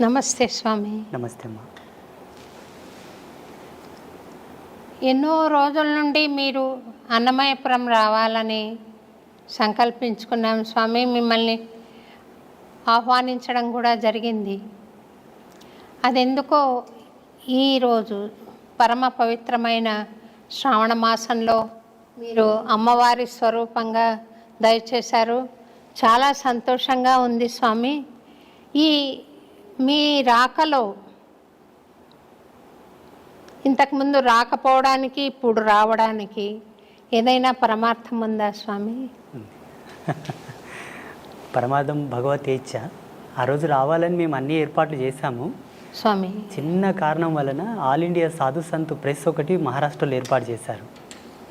నమస్తే స్వామి. నమస్తే అమ్మా. ఎన్నో రోజుల నుండి మీరు అన్నమయపురం రావాలని సంకల్పించుకున్నాం స్వామి. మిమ్మల్ని ఆహ్వానించడం కూడా జరిగింది. అదెందుకో ఈరోజు పరమ పవిత్రమైన శ్రావణ మాసంలో మీరు అమ్మవారి స్వరూపంగా దయచేశారు. చాలా సంతోషంగా ఉంది స్వామి. ఈ మీ రాకలో ఇంతకుముందు రాకపోవడానికి ఇప్పుడు రావడానికి ఏదైనా పరమార్థం ఉందా స్వామి? పరమార్థం భగవతేచ్ఛ. ఆ రోజు రావాలని మేము అన్ని ఏర్పాట్లు చేశాము స్వామి. చిన్న కారణం వలన ఆల్ ఇండియా సాధు సంత్ ప్రెస్ ఒకటి మహారాష్ట్రలో ఏర్పాటు చేశారు,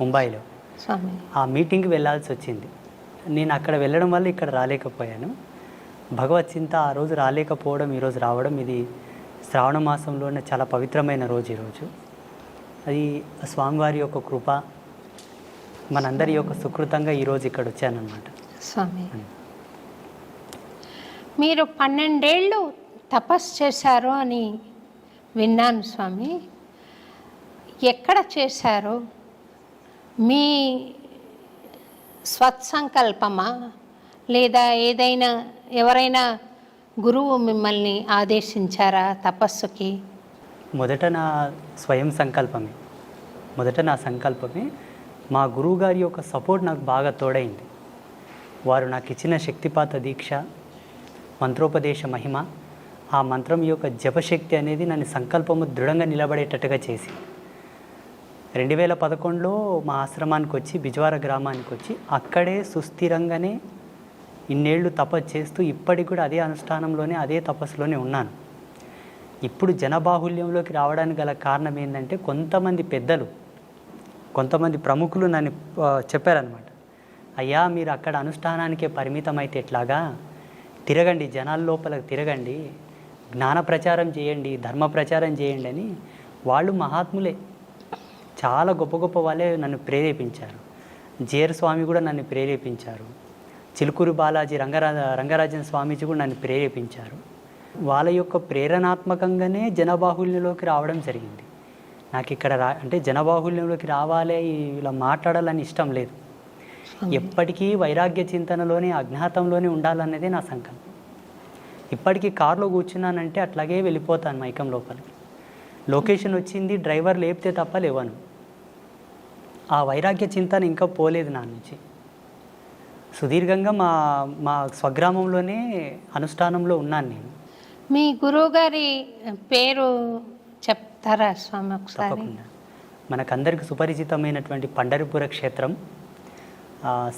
ముంబైలో. స్వామి, ఆ మీటింగ్కి వెళ్ళాల్సి వచ్చింది. నేను అక్కడ వెళ్ళడం వల్ల ఇక్కడ రాలేకపోయాను. భగవత్ చింత ఆ రోజు రాలేకపోవడం, ఈరోజు రావడం, ఇది శ్రావణ మాసంలోనే చాలా పవిత్రమైన రోజు ఈరోజు. అది స్వామివారి యొక్క కృప, మనందరి యొక్క సుకృతంగా ఈరోజు ఇక్కడ వచ్చానన్నమాట. స్వామి, మీరు 12 ఏళ్ళు తపస్సు చేశారు అని విన్నాను స్వామి. ఎక్కడ చేశారు? మీ స్వత్సంకల్పమా లేదా ఏదైనా ఎవరైనా గురువు మిమ్మల్ని ఆదేశించారా తపస్సుకి? మొదట నా స్వయం సంకల్పమే. నా సంకల్పమే. మా గురువుగారి యొక్క సపోర్ట్ నాకు బాగా తోడైంది. వారు నాకు ఇచ్చిన శక్తిపాత దీక్ష, మంత్రోపదేశ మహిమ, ఆ మంత్రం యొక్క జపశక్తి అనేది నన్ను సంకల్పము దృఢంగా నిలబడేటట్టుగా చేసి 2011లో మా ఆశ్రమానికి వచ్చి, బిజ్వార గ్రామానికి వచ్చి, అక్కడే సుస్థిరంగానే ఇన్నేళ్ళు తపస్సు చేస్తూ ఇప్పటికి కూడా అదే అనుష్ఠానంలోనే, అదే తపస్సులోనే ఉన్నాను. ఇప్పుడు జనబాహుల్యంలోకి రావడానికి గల కారణం ఏంటంటే, కొంతమంది పెద్దలు, కొంతమంది ప్రముఖులు నన్ను చెప్పారనమాట. అయ్యా, మీరు అక్కడ అనుష్ఠానానికే పరిమితం అయితే ఎట్లాగా, తిరగండి, జనాల లోపలికి తిరగండి, జ్ఞాన ప్రచారం చేయండి, ధర్మ ప్రచారం చేయండి అని. వాళ్ళు మహాత్ములే, చాలా గొప్ప గొప్ప వాళ్ళే నన్ను ప్రేరేపించారు. జేర్ స్వామి కూడా నన్ను ప్రేరేపించారు. చిలుకూరు బాలాజీ రంగరాజన్ స్వామీజీ కూడా నన్ను ప్రేరేపించారు. వాళ్ళ యొక్క ప్రేరణాత్మకంగానే జనబాహుల్యంలోకి రావడం జరిగింది. నాకు ఇక్కడ అంటే జనబాహుల్యంలోకి రావాలి, ఇలా మాట్లాడాలని ఇష్టం లేదు. ఎప్పటికీ వైరాగ్య చింతనలోనే, అజ్ఞాతంలోనే ఉండాలన్నదే నా సంకల్పం. ఇప్పటికీ కారులో కూర్చున్నానంటే అట్లాగే వెళ్ళిపోతాను మైకం లోపలికి. లొకేషన్ వచ్చింది, డ్రైవర్ లేపితే తప్ప లేవను. ఆ వైరాగ్య చింతన ఇంకా పోలేదు నా నుంచి. సుదీర్ఘంగా మా స్వగ్రామంలోనే అనుష్ఠానంలో ఉన్నాను నేను. మీ గురువుగారి పేరు చెప్తారా స్వామి ఒకసారి? తప్పకుండా. మనకందరికి సుపరిచితమైనటువంటి పండరిపుర క్షేత్రం,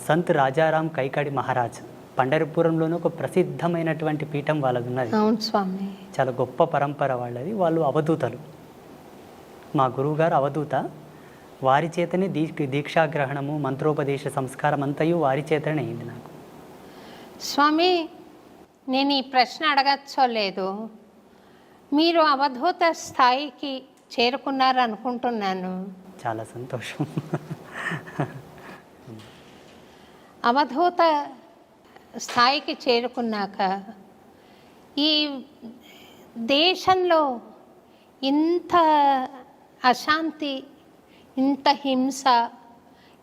సంత్ రాజారాం కైకాడి మహారాజ్. పండరిపురంలోనే ఒక ప్రసిద్ధమైనటువంటి పీఠం వాళ్ళది ఉన్నది. అవును స్వామి. చాలా గొప్ప పరంపర వాళ్ళది. వాళ్ళు అవధూతలు. మా గురువుగారు అవధూత. వారి చేతనే దీక్షాగ్రహణము, మంత్రోపదేశ సంస్కారం అంతయు వారి చేతనే అయింది నాకు. స్వామి, నేను ఈ ప్రశ్న అడగచ్చో లేదు, మీరు అవధూత స్థాయికి చేరుకున్నారనుకుంటున్నాను. చాలా సంతోషం. అవధూత స్థాయికి చేరుకున్నాక ఈ దేశంలో ఇంత అశాంతి, ఇంత హింస,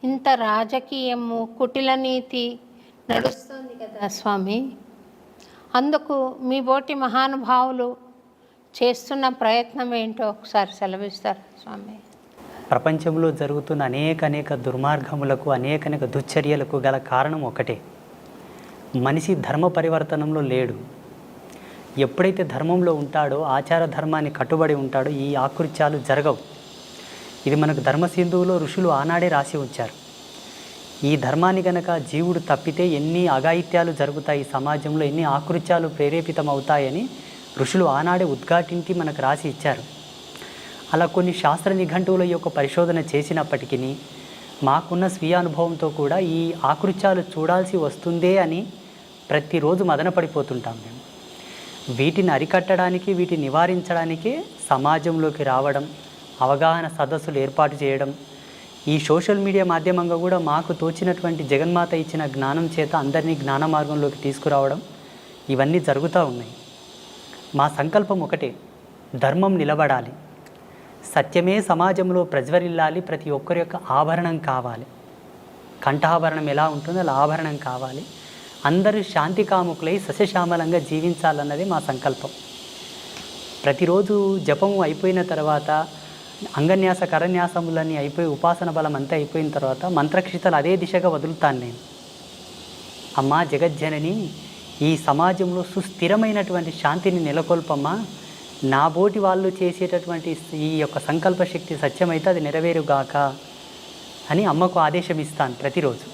ఇంత రాజకీయము, కుటిల నీతి నడుస్తుంది కదా స్వామి. అందుకు మీ బోటి మహానుభావులు చేస్తున్న ప్రయత్నం ఏంటో ఒకసారి సెలవిస్తారు స్వామి? ప్రపంచంలో జరుగుతున్న అనేక దుర్మార్గములకు, అనేక దుశ్చర్యలకు గల కారణం ఒకటే. మనిషి ధర్మ పరివర్తనంలో లేడు. ఎప్పుడైతే ధర్మంలో ఉంటాడో, ఆచార ధర్మాన్ని కట్టుబడి ఉంటాడో, ఈ ఆకృత్యాలు జరగవు. ఇది మనకు ధర్మసింధువులో ఋషులు ఆనాడే రాసి ఉంచారు. ఈ ధర్మాన్ని గనక జీవుడు తప్పితే ఎన్ని అఘాయిత్యాలు జరుగుతాయి సమాజంలో, ఎన్ని ఆకృత్యాలు ప్రేరేపితం అవుతాయని ఋషులు ఆనాడే ఉద్ఘాటించి మనకు రాసి ఇచ్చారు. అలా కొన్ని శాస్త్ర నిఘంటువుల యొక్క పరిశోధన చేసినప్పటికీ మాకున్న స్వీయ అనుభవంతో కూడా ఈ ఆకృత్యాలు చూడాల్సి వస్తుందే అని ప్రతిరోజు మదనపడిపోతుంటాం మేము. వీటిని అరికట్టడానికి, వీటిని నివారించడానికే సమాజంలోకి రావడం, అవగాహన సదస్సులు ఏర్పాటు చేయడం, ఈ సోషల్ మీడియా మాధ్యమంగా కూడా మాకు తోచినటువంటి జగన్మాత ఇచ్చిన జ్ఞానం చేత అందరినీ జ్ఞాన మార్గంలోకి తీసుకురావడం, ఇవన్నీ జరుగుతూ ఉన్నాయి. మా సంకల్పం ఒకటే, ధర్మం నిలబడాలి, సత్యమే సమాజంలో ప్రజ్వరిల్లాలి, ప్రతి ఒక్కరి యొక్క ఆభరణం కావాలి. కంఠాభరణం ఎలా ఉంటుందో అలా ఆభరణం కావాలి, అందరూ శాంతి కాముకులై సస్యశ్యామలంగా జీవించాలన్నది మా సంకల్పం. ప్రతిరోజు జపము అయిపోయిన తర్వాత అంగన్యాస కరన్యాసములన్నీ అయిపోయి ఉపాసన బలం అంతా అయిపోయిన తర్వాత మంత్రక్షితలు అదే దిశగా వదులుతాను నేను. అమ్మా జగజ్జనని, ఈ సమాజంలో సుస్థిరమైనటువంటి శాంతిని నెలకొల్పమ్మా, నా బోటి వాళ్ళు చేసేటటువంటి ఈ యొక్క సంకల్ప శక్తి సత్యమైతే అది నెరవేరుగాక అని అమ్మకు ఆదేశం ఇస్తాను ప్రతిరోజు.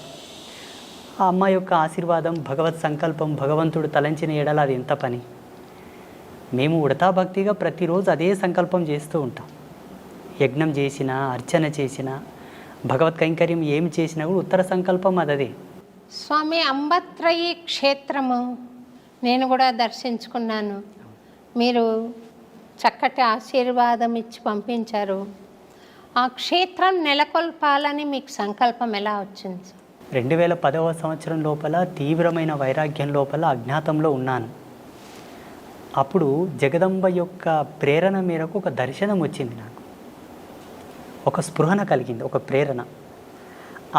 ఆ అమ్మ యొక్క ఆశీర్వాదం, భగవత్ సంకల్పం, భగవంతుడు తలంచిన ఎడల అది ఎంత పని. మేము ఉడతా భక్తిగా ప్రతిరోజు అదే సంకల్పం చేస్తూ ఉంటాం. యజ్ఞం చేసినా, అర్చన చేసినా, భగవత్ కైంకర్యం ఏమి చేసినా కూడా ఉత్తర సంకల్పం అదే. స్వామి, అంబత్రయి క్షేత్రము నేను కూడా దర్శించుకున్నాను. మీరు చక్కటి ఆశీర్వాదం ఇచ్చి పంపించారు. ఆ క్షేత్రం నెలకొల్పాలని మీకు సంకల్పం ఎలా వచ్చింది? 2010వ సంవత్సరం లోపల తీవ్రమైన వైరాగ్యం లోపల అజ్ఞాతంలో ఉన్నాను. అప్పుడు జగదంబ యొక్క ప్రేరణ మేరకు ఒక దర్శనం వచ్చింది నాకు. ఒక స్పృహణ కలిగింది, ఒక ప్రేరణ.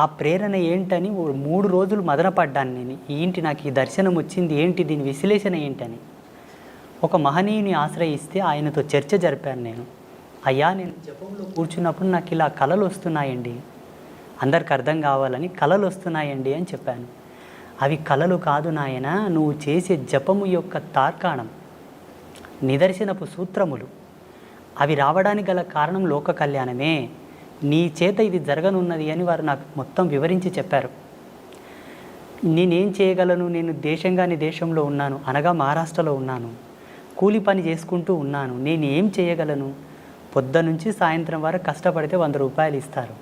ఆ ప్రేరణ ఏంటని 3 రోజులు మదనపడ్డాను నేను. ఏంటి నాకు ఈ దర్శనం వచ్చింది, ఏంటి దీని విశ్లేషణ ఏంటని. ఒక మహనీయుని ఆశ్రయిస్తే ఆయనతో చర్చ జరిపాను నేను. అయ్యా, నేను జపంలో కూర్చున్నప్పుడు నాకు ఇలా కళలు వస్తున్నాయండి, అందరికి అర్థం కావాలని కళలు వస్తున్నాయండి అని చెప్పాను. అవి కళలు కాదు నాయన, నువ్వు చేసే జపము యొక్క తార్కాణం, నిదర్శనపు సూత్రములు. అవి రావడానికి గల కారణం లోక కళ్యాణమే. నీ చేత ఇది జరగనున్నది అని వారు నాకు మొత్తం వివరించి చెప్పారు. నేనేం చేయగలను? నేను దేశంగాని దేశంలో ఉన్నాను, అనగా మహారాష్ట్రలో ఉన్నాను. కూలి పని చేసుకుంటూ ఉన్నాను. నేను ఏం చేయగలను? పొద్దు నుంచి సాయంత్రం వరకు కష్టపడితే 100 రూపాయలు ఇస్తారు.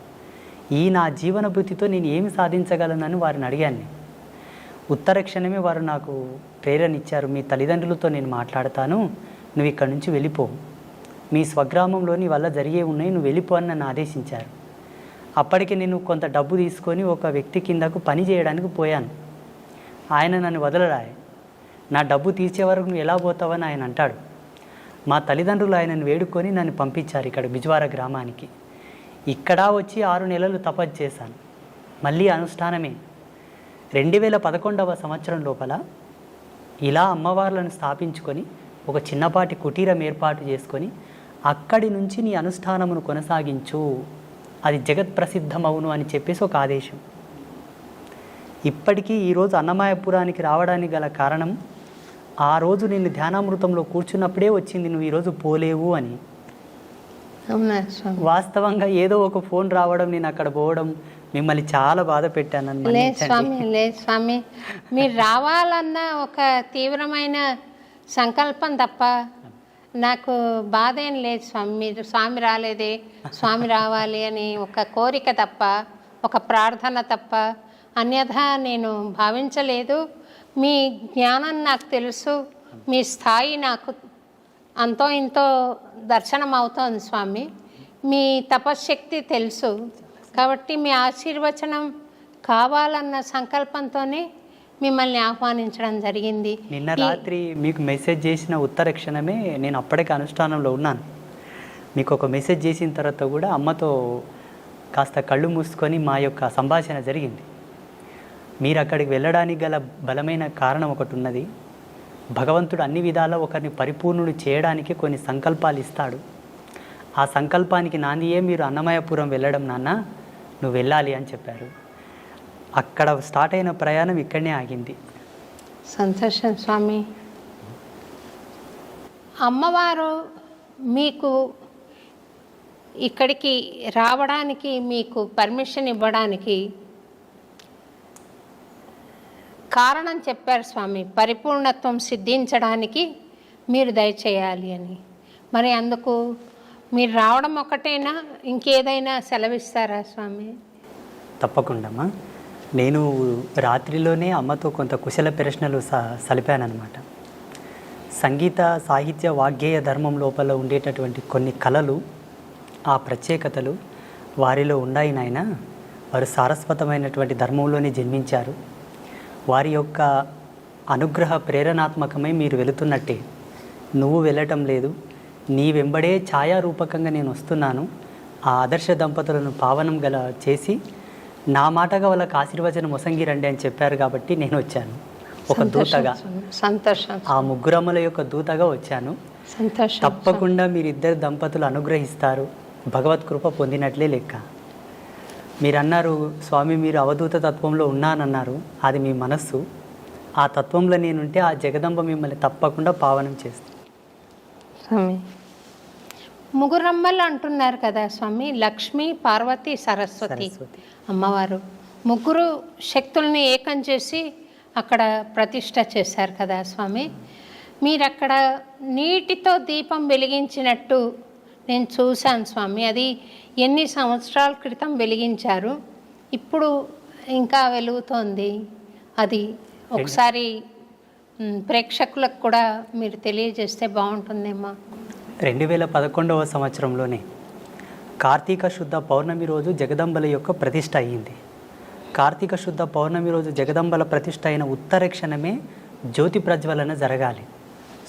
ఈ నా జీవన భృతితో నేను ఏమి సాధించగలనని వారిని అడిగాను. ఉత్తర క్షణమే వారు నాకు ప్రేరణ ఇచ్చారు. మీ తల్లిదండ్రులతో నేను మాట్లాడతాను, నువ్వు ఇక్కడి నుంచి వెళ్ళిపో, మీ స్వగ్రామంలో నీ వల్ల జరిగే ఉన్నాయి, నువ్వు వెళ్ళిపో అని నన్ను ఆదేశించారు. అప్పటికి నేను కొంత డబ్బు తీసుకొని ఒక వ్యక్తి కిందకు పని చేయడానికి పోయాను. ఆయన నన్ను వదలరాయి. నా డబ్బు తీర్చే వరకు నువ్వు ఎలా పోతావని ఆయన అంటాడు. మా తల్లిదండ్రులు ఆయనను వేడుకొని నన్ను పంపించారు ఇక్కడ బిజ్వార గ్రామానికి. ఇక్కడ వచ్చి 6 నెలలు తపస్సు చేశాను. మళ్ళీ అనుష్ఠానమే. 2011వ సంవత్సరం లోపల ఇలా అమ్మవార్లను స్థాపించుకొని ఒక చిన్నపాటి కుటీరం ఏర్పాటు చేసుకొని అక్కడి నుంచి నీ అనుష్ఠానమును కొనసాగించు, అది జగత్ ప్రసిద్ధమవును అని చెప్పేసి ఒక ఆదేశం. ఇప్పటికీ ఈరోజు అన్నమాయపురానికి రావడానికి గల కారణం, ఆ రోజు నేను ధ్యానామృతంలో కూర్చున్నప్పుడే వచ్చింది, నువ్వు ఈరోజు పోలేవు అని. వాస్తవంగా ఏదో ఒక ఫోన్ రావడం, నేను అక్కడ పోవడం, మిమ్మల్ని చాలా బాధ పెట్టాను. లేదు స్వామి, లేదు స్వామి, మీరు రావాలన్న ఒక తీవ్రమైన సంకల్పం తప్ప నాకు బాధ ఏం లేదు స్వామి. మీరు స్వామి రాలేదే, స్వామి రావాలి అని ఒక కోరిక తప్ప, ఒక ప్రార్థన తప్ప అన్యథా నేను భావించలేదు. మీ జ్ఞానం నాకు తెలుసు, మీ స్థాయి నాకు అంతో ఇంతో దర్శనం అవుతోంది స్వామి. మీ తపశ్శక్తి తెలుసు కాబట్టి మీ ఆశీర్వచనం కావాలన్న సంకల్పంతోనే మిమ్మల్ని ఆహ్వానించడం జరిగింది. నిన్న రాత్రి మీకు మెసేజ్ చేసిన ఉత్తర క్షణమే నేను అప్పటికే అనుష్ఠానంలో ఉన్నాను. మీకు ఒక మెసేజ్ చేసిన తర్వాత కూడా అమ్మతో కాస్త కళ్ళు మూసుకొని మా యొక్క సంభాషణ జరిగింది. మీరు అక్కడికి వెళ్ళడానికి గల బలమైన కారణం ఒకటి ఉన్నది. భగవంతుడు అన్ని విధాల ఒకరిని పరిపూర్ణుడు చేయడానికి కొన్ని సంకల్పాలు ఇస్తాడు. ఆ సంకల్పానికి నాందియే మీరు అన్నమయపురం వెళ్ళడం నాన్న, నువ్వు వెళ్ళాలి అని చెప్పారు. అక్కడ స్టార్ట్ అయిన ప్రయాణం ఇక్కడనే ఆగింది. సంతోషం స్వామి. అమ్మవారు మీకు ఇక్కడికి రావడానికి మీకు పర్మిషన్ ఇవ్వడానికి కారణం చెప్పారు స్వామి. పరిపూర్ణత్వం సిద్ధించడానికి మీరు దయచేయాలి అని. మరి అందుకు మీరు రావడం ఒకటేనా, ఇంకేదైనా సెలవిస్తారా స్వామి? తప్పకుండా. నేను రాత్రిలోనే అమ్మతో కొంత కుశల ప్రశ్నలు సలిపానమాట. సంగీత సాహిత్య వాగ్గేయ ధర్మం లోపల ఉండేటటువంటి కొన్ని కళలు, ఆ ప్రత్యేకతలు వారిలో ఉన్నాయి నాయన. వారు సారస్వతమైనటువంటి ధర్మంలోనే జన్మించారు. వారి యొక్క అనుగ్రహ ప్రేరణాత్మకమై మీరు వెళుతున్నట్టే నువ్వు వెళ్ళటం లేదు, నీ వెంబడే ఛాయారూపకంగా నేను వస్తున్నాను. ఆ ఆదర్శ దంపతులను పావనం గల చేసి నా మాటగా వాళ్ళకి ఆశీర్వచనం మొసంగిరండి అని చెప్పారు కాబట్టి నేను వచ్చాను. ఒక దూతగా, సంతోషం, ఆ ముగ్గురమ్మల యొక్క దూతగా వచ్చాను. సంతోషం. తప్పకుండా మీరిద్దరు దంపతులు అనుగ్రహిస్తారు, భగవత్ కృప పొందినట్లే లెక్క. మీరు అన్నారు స్వామి మీరు అవధూత తత్వంలో ఉన్నానన్నారు, అది మీ మనస్సు. ఆ తత్వంలో నేనుంటే ఆ జగదంబ మిమ్మల్ని తప్పకుండా పావనం చేస్తుంది. స్వామి ముగ్గురమ్మలు అంటున్నారు కదా స్వామి, లక్ష్మి, పార్వతి, సరస్వతి అమ్మవారు ముగ్గురు శక్తుల్ని ఏకం చేసి అక్కడ ప్రతిష్ట చేశారు కదా స్వామి. మీరు అక్కడ నీటితో దీపం వెలిగించినట్టు నేను చూశాను స్వామి. అది ఎన్ని సంవత్సరాల క్రితం వెలిగించారు, ఇప్పుడు ఇంకా వెలుగుతోంది. అది ఒకసారి ప్రేక్షకులకు కూడా మీరు తెలియజేస్తే బాగుంటుందేమో. 2011వ సంవత్సరంలోనే కార్తీక శుద్ధ పౌర్ణమి రోజు జగదంబల యొక్క ప్రతిష్ట అయ్యింది. కార్తీక శుద్ధ పౌర్ణమి రోజు జగదంబల ప్రతిష్ట అయిన ఉత్తర క్షణమే జ్యోతి ప్రజ్వలన జరగాలి.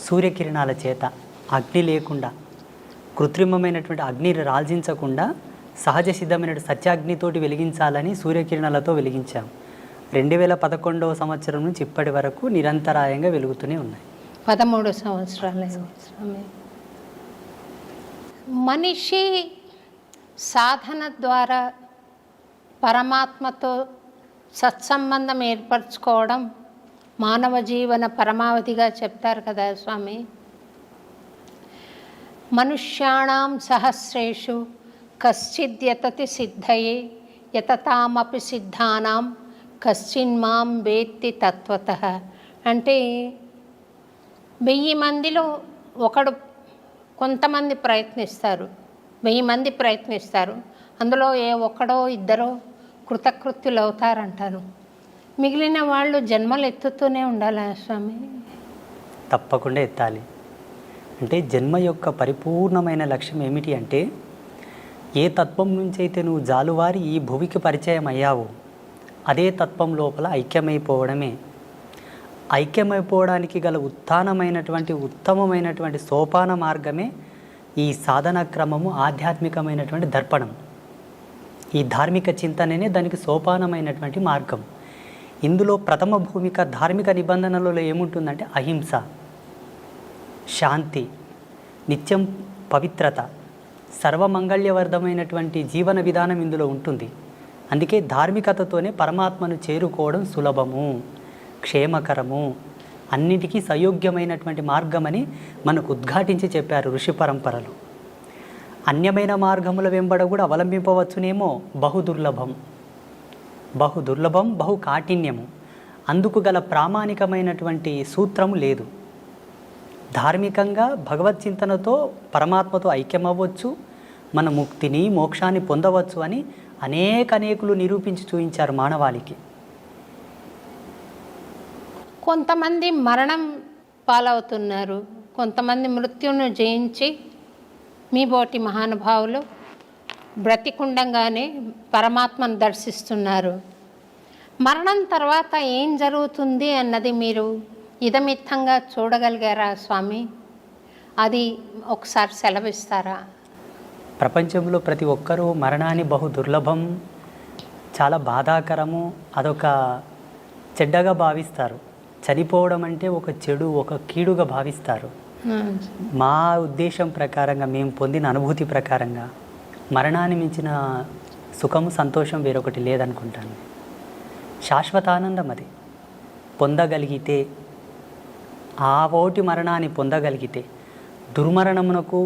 సూర్యకిరణాల చేత, అగ్ని లేకుండా, కృత్రిమమైనటువంటి అగ్ని రాల్జించకుండా సహజ సిద్ధమైన సత్యాగ్నితోటి వెలిగించాలని సూర్యకిరణాలతో వెలిగించాం. 2011వ సంవత్సరం నుంచి ఇప్పటి వరకు నిరంతరాయంగా వెలుగుతూనే ఉన్నాయి. 13 సంవత్సరాలు. మనిషి సాధన ద్వారా పరమాత్మతో సత్సంబంధం ఏర్పరచుకోవడం మానవ జీవన పరమావధిగా చెప్తారు కదా స్వామి. మనుష్యాణం సహస్రేషు కశ్చిద్యతతి సిద్ధయే యతతామపి సిద్ధానాం కశ్చిన్మాం వేత్తి తత్వతః. అంటే 1000 మందిలో ఒకడు, కొంతమంది ప్రయత్నిస్తారు, 1000 మంది ప్రయత్నిస్తారు, అందులో ఏ ఒక్కడో ఇద్దరో కృతకృత్యులు అవుతారంటారు. మిగిలిన వాళ్ళు జన్మలు ఎత్తుతూనే ఉండాలా స్వామి? తప్పకుండా ఎత్తాలి. అంటే జన్మ యొక్క పరిపూర్ణమైన లక్ష్యం ఏమిటి అంటే, ఏ తత్వం నుంచి అయితే నువ్వు జాలువారి ఈ భువికి పరిచయం అయ్యావో అదే తత్వం లోపల ఐక్యమైపోవడమే. ఐక్యమైపోవడానికి గల ఉత్తమమైనటువంటి సోపాన మార్గమే ఈ సాధన క్రమము, ఆధ్యాత్మికమైనటువంటి దర్పణం. ఈ ధార్మిక చింతననే దానికి సోపానమైనటువంటి మార్గం. ఇందులో ప్రథమ భూమిక ధార్మిక నిబంధనలలో ఏముంటుందంటే అహింస, శాంతి, నిత్యం పవిత్రత, సర్వమంగళ్యవర్ధమైనటువంటి జీవన విధానం ఇందులో ఉంటుంది. అందుకే ధార్మికతతోనే పరమాత్మను చేరుకోవడం సులభము, క్షేమకరము, అన్నిటికీ సయోగ్యమైనటువంటి మార్గమని మనకు ఉద్ఘాటించి చెప్పారు ఋషి పరంపరలు. అన్యమైన మార్గముల వెంబడ కూడా అవలంబింపవచ్చునేమో, బహుదుర్లభం, బహు కాఠిన్యము. అందుకు గల ప్రామాణికమైనటువంటి సూత్రము లేదు. ధార్మికంగా భగవత్ చింతనతో పరమాత్మతో ఐక్యమవ్వచ్చు, మన ముక్తిని మోక్షాన్ని పొందవచ్చు అని అనేకులు నిరూపించి చూపించారు మానవాళికి. కొంతమంది మరణం పాలవుతున్నారు, కొంతమంది మృత్యువును జయించి మీ బోటి మహానుభావులు బ్రతికుండంగానే పరమాత్మను దర్శిస్తున్నారు. మరణం తర్వాత ఏం జరుగుతుంది అన్నది మీరు ఇదమిత్తంగా చూడగలిగారా స్వామి? అది ఒకసారి సెలవిస్తారా? ప్రపంచంలో ప్రతి ఒక్కరూ మరణాన్ని దుర్లభం, చాలా బాధాకరము, అదొక చెడ్డగా భావిస్తారు. చనిపోవడం అంటే ఒక చెడు, ఒక కీడుగా భావిస్తారు. మా ఉద్దేశం ప్రకారంగా, మేము పొందిన అనుభూతి ప్రకారంగా మరణాన్ని మించిన సుఖము, సంతోషం వేరొకటి లేదనుకుంటాను. శాశ్వతానందం అది పొందగలిగితే, ఆ ఓటి మరణాన్ని పొందగలిగితే, దుర్మరణమునకు,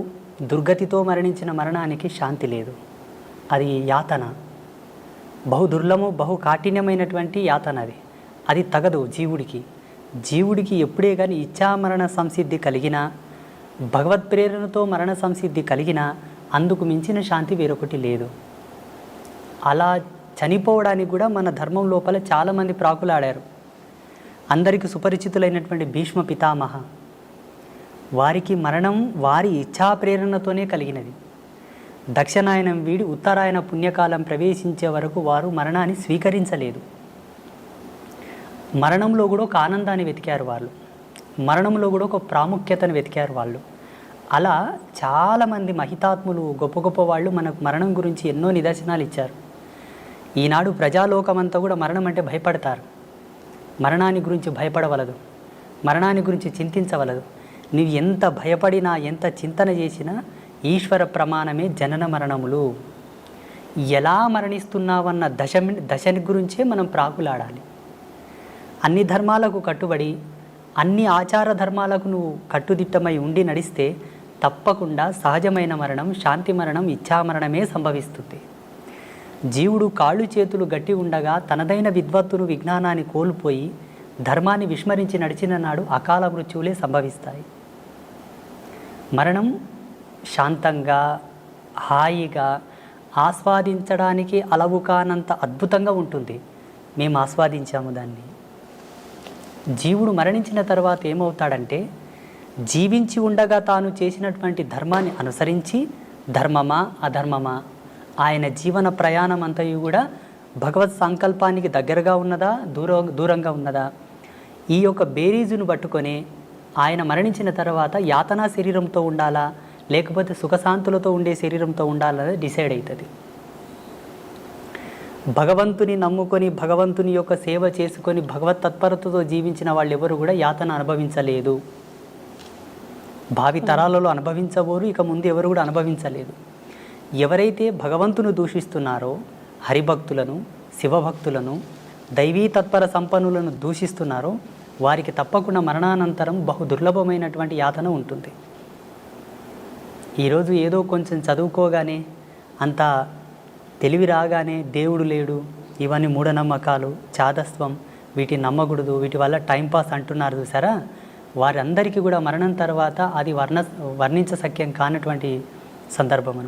దుర్గతితో మరణించిన మరణానికి శాంతి లేదు. అది యాతన, దుర్లభము, కాఠిన్యమైనటువంటి యాతన. అది తగదు జీవుడికి ఎప్పుడే కానీ ఇచ్ఛామరణ సంసిద్ధి కలిగినా, భగవత్ ప్రేరణతో మరణ సంసిద్ధి కలిగినా అందుకు మించిన శాంతి వేరొకటి లేదు. అలా చనిపోవడానికి కూడా మన ధర్మం లోపల చాలామంది ప్రాకులాడారు. అందరికీ సుపరిచితులైనటువంటి భీష్మ పితామహ, వారికి మరణం వారి ఇచ్ఛా ప్రేరణతోనే కలిగినది. దక్షిణాయనం వీడి ఉత్తరాయణ పుణ్యకాలం ప్రవేశించే వరకు వారు మరణాన్ని స్వీకరించలేదు. మరణంలో కూడా ఒక ఆనందాన్ని వెతికారు వాళ్ళు. మరణంలో కూడా ఒక ప్రాముఖ్యతను వెతికారు వాళ్ళు. అలా చాలామంది మహితాత్ములు, గొప్ప గొప్ప వాళ్ళు మనకు మరణం గురించి ఎన్నో నిదర్శనాలు ఇచ్చారు. ఈనాడు ప్రజాలోకమంతా కూడా మరణం అంటే భయపడతారు. మరణాన్ని గురించి భయపడవలదు, మరణాన్ని గురించి చింతించవలదు. నువ్వు ఎంత భయపడినా, ఎంత చింతన చేసినా ఈశ్వర ప్రమాణమే జనన మరణములు. ఎలా మరణిస్తున్నావన్న దశని గురించే మనం ప్రాకులాడాలి. అన్ని ధర్మాలకు కట్టుబడి, అన్ని ఆచార ధర్మాలకు నువ్వు కట్టుదిట్టమై ఉండి నడిస్తే తప్పకుండా సహజమైన మరణం, శాంతి మరణం, ఇచ్ఛామరణమే సంభవిస్తుంది. జీవుడు కాళ్ళు చేతులు గట్టి ఉండగా తనదైన విద్వత్తును, విజ్ఞానాన్ని కోల్పోయి ధర్మాన్ని విస్మరించి నడిచిన నాడు అకాల మృత్యువులే సంభవిస్తాయి. మరణం శాంతంగా, హాయిగా, ఆస్వాదించడానికి అలవు కానంత అద్భుతంగా ఉంటుంది. మేము ఆస్వాదించాము దాన్ని. జీవుడు మరణించిన తర్వాత ఏమవుతాడంటే, జీవించి ఉండగా తాను చేసినటువంటి ధర్మాన్ని అనుసరించి ధర్మమా అధర్మమా, ఆయన జీవన ప్రయాణం అంతయు కూడా భగవత్ సంకల్పానికి దగ్గరగా ఉన్నదా, దూరంగా ఉన్నదా, ఈ యొక్క బేరీజును పట్టుకొని ఆయన మరణించిన తర్వాత యాతనా శరీరంతో ఉండాలా, లేకపోతే సుఖశాంతులతో ఉండే శరీరంతో ఉండాలనేది డిసైడ్ అవుతుంది. భగవంతుని నమ్ముకొని, భగవంతుని యొక్క సేవ చేసుకొని, భగవత్ తత్పరతతో జీవించిన వాళ్ళు ఎవరు కూడా యాతన అనుభవించలేదు. భావి తరాలలో అనుభవించబోరు, ఇక ముందు ఎవరు కూడా అనుభవించలేదు. ఎవరైతే భగవంతును దూషిస్తున్నారో, హరిభక్తులను, శివభక్తులను, దైవీ తత్పర సంపన్నులను దూషిస్తున్నారో వారికి తప్పకుండా మరణానంతరం బహు దుర్లభమైనటువంటి యాతన ఉంటుంది. ఈరోజు ఏదో కొంచెం చదువుకోగానే, అంత తెలివి రాగానే దేవుడు లేడు, ఇవన్నీ మూఢనమ్మకాలు, చాదస్వం, వీటిని నమ్మకూడదు, వీటి వల్ల టైంపాస్ అంటున్నారు చూసారా, వారందరికీ కూడా మరణం తర్వాత అది వర్ణించశక్యం కానటువంటి సందర్భం.